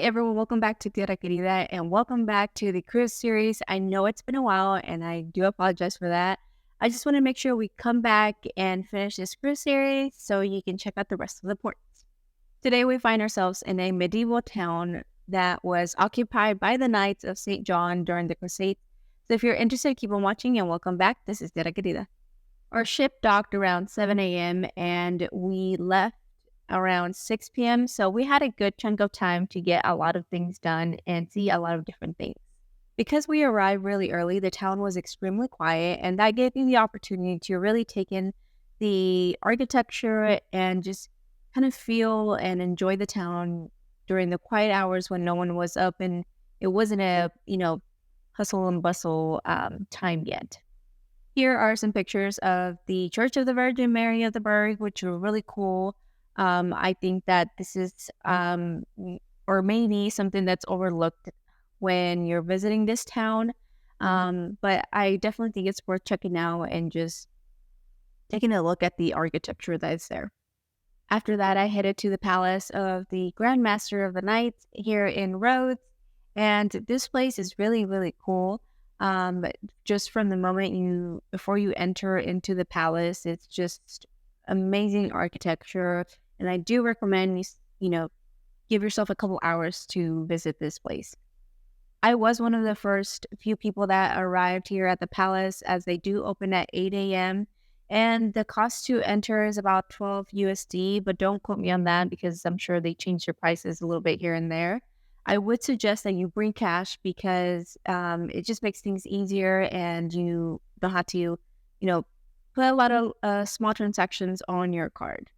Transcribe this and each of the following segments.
everyone, welcome back to Tierra Querida and welcome back to the cruise series. I know it's been a while and I do apologize for that. I just want to make sure we come back and finish this cruise series so you can check out the rest of the ports. Today we find ourselves in a medieval town that was occupied by the Knights of St. John during the Crusade. So if you're interested, keep on watching and welcome back. This is Tierra Querida. Our ship docked around 7 a.m. and we left around 6 p.m. So we had a good chunk of time to get a lot of things done and see a lot of different things. Because we arrived really early, the town was extremely quiet, and that gave me the opportunity to really take in the architecture and just kind of feel and enjoy the town during the quiet hours when no one was up and it wasn't a, hustle and bustle time yet. Here are some pictures of the Church of the Virgin Mary of the Berg, which were really cool. I think that this is, or maybe something that's overlooked when you're visiting this town. But I definitely think it's worth checking out and just taking a look at the architecture that's there. After that, I headed to the palace of the Grand Master of the Knights here in Rhodes. And this place is really, really cool. But just from the moment before you enter into the palace, it's just amazing architecture. And I do recommend give yourself a couple hours to visit this place. I was one of the first few people that arrived here at the palace, as they do open at 8 a.m. And the cost to enter is about 12 USD, but don't quote me on that because I'm sure they change their prices a little bit here and there. I would suggest that you bring cash because it just makes things easier and you don't have to, put a lot of small transactions on your card.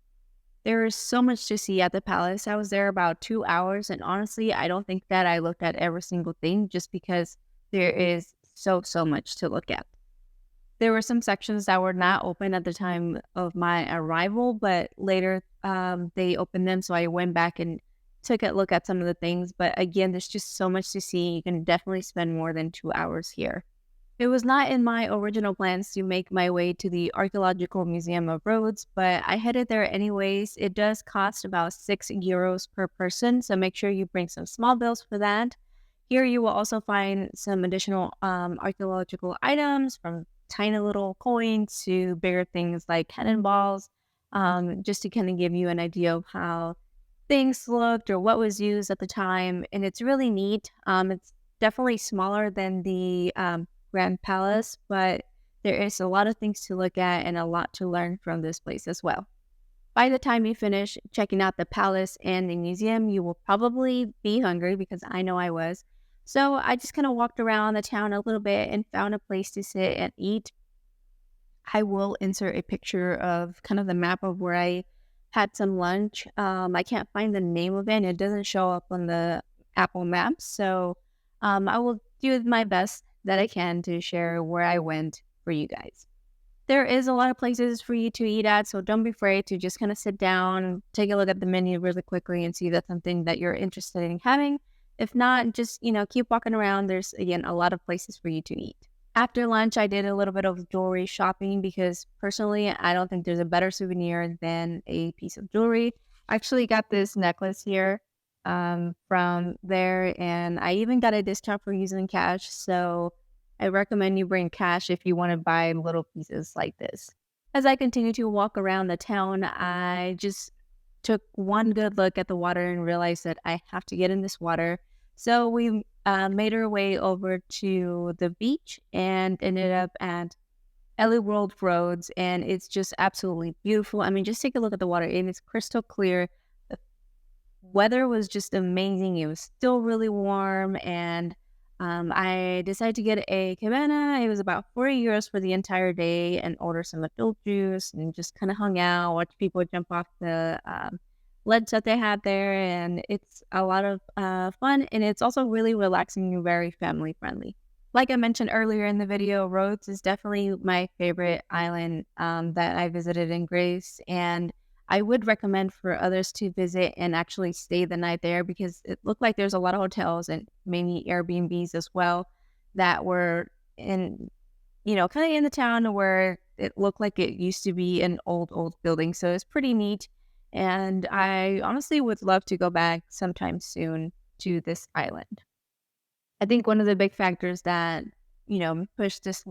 There is so much to see at the palace. I was there about 2 hours, and honestly, I don't think that I looked at every single thing just because there is so much to look at. There were some sections that were not open at the time of my arrival, but later they opened them, so I went back and took a look at some of the things. But again, there's just so much to see. You can definitely spend more than 2 hours here. It was not in my original plans to make my way to the Archaeological Museum of Rhodes, but I headed there anyways. It does cost about €6 per person, so make sure you bring some small bills for that. Here you will also find some additional archaeological items, from tiny little coins to bigger things like cannonballs, just to kind of give you an idea of how things looked or what was used at the time. And it's really neat. It's definitely smaller than the Grand Palace, but there is a lot of things to look at and a lot to learn from this place as well. By the time you finish checking out the palace and the museum, you will probably be hungry because I know I was. So I just kind of walked around the town a little bit and found a place to sit and eat. I will insert a picture of kind of the map of where I had some lunch. I can't find the name of it, and it doesn't show up on the Apple Maps. So I will do my best that I can to share where I went for you guys. There is a lot of places for you to eat at, so don't be afraid to just kind of sit down, take a look at the menu really quickly and see if that's something that you're interested in having. If not, just, keep walking around. There's, again, a lot of places for you to eat. After lunch, I did a little bit of jewelry shopping because personally, I don't think there's a better souvenir than a piece of jewelry. I actually got this necklace here from there, and I even got a discount for using cash. So I recommend you bring cash if you want to buy little pieces like this. As I continue to walk around the town, I just took one good look at the water and realized that I have to get in this water. So we made our way over to the beach and ended up at World Rhodes, and it's just absolutely beautiful. I mean, just take a look at the water, and it's crystal clear. The weather was just amazing. It was still really warm, and I decided to get a cabana. It was about €40 for the entire day, and order some adult juice and just kind of hung out, watch people jump off the ledge that they had there, and it's a lot of fun, and it's also really relaxing and very family friendly. Like I mentioned earlier in the video, Rhodes is definitely my favorite island that I visited in Greece, and I would recommend for others to visit and actually stay the night there because it looked like there's a lot of hotels and maybe Airbnbs as well that were in, kind of in the town where it looked like it used to be an old building. So it's pretty neat. And I honestly would love to go back sometime soon to this island. I think one of the big factors that, pushed this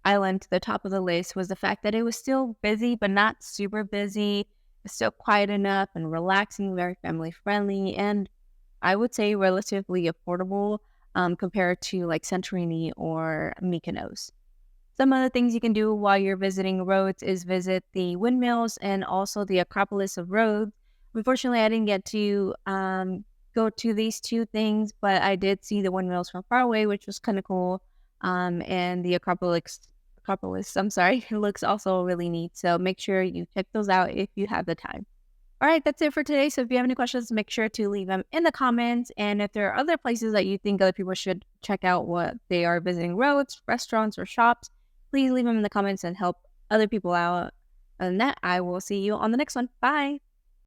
island to the top of the list was the fact that it was still busy, but not super busy. It's still quiet enough and relaxing, very family friendly, and I would say relatively affordable compared to like Santorini or Mykonos. Some of the things you can do while you're visiting Rhodes is visit the windmills and also the Acropolis of Rhodes. Unfortunately, I didn't get to go to these two things, but I did see the windmills from far away, which was kind of cool. And the Acropolis, I'm sorry, it looks also really neat. So make sure you check those out if you have the time. All right, that's it for today. So if you have any questions, make sure to leave them in the comments. And if there are other places that you think other people should check out what they are visiting roads, restaurants, or shops, please leave them in the comments and help other people out. Other than that, I will see you on the next one. Bye.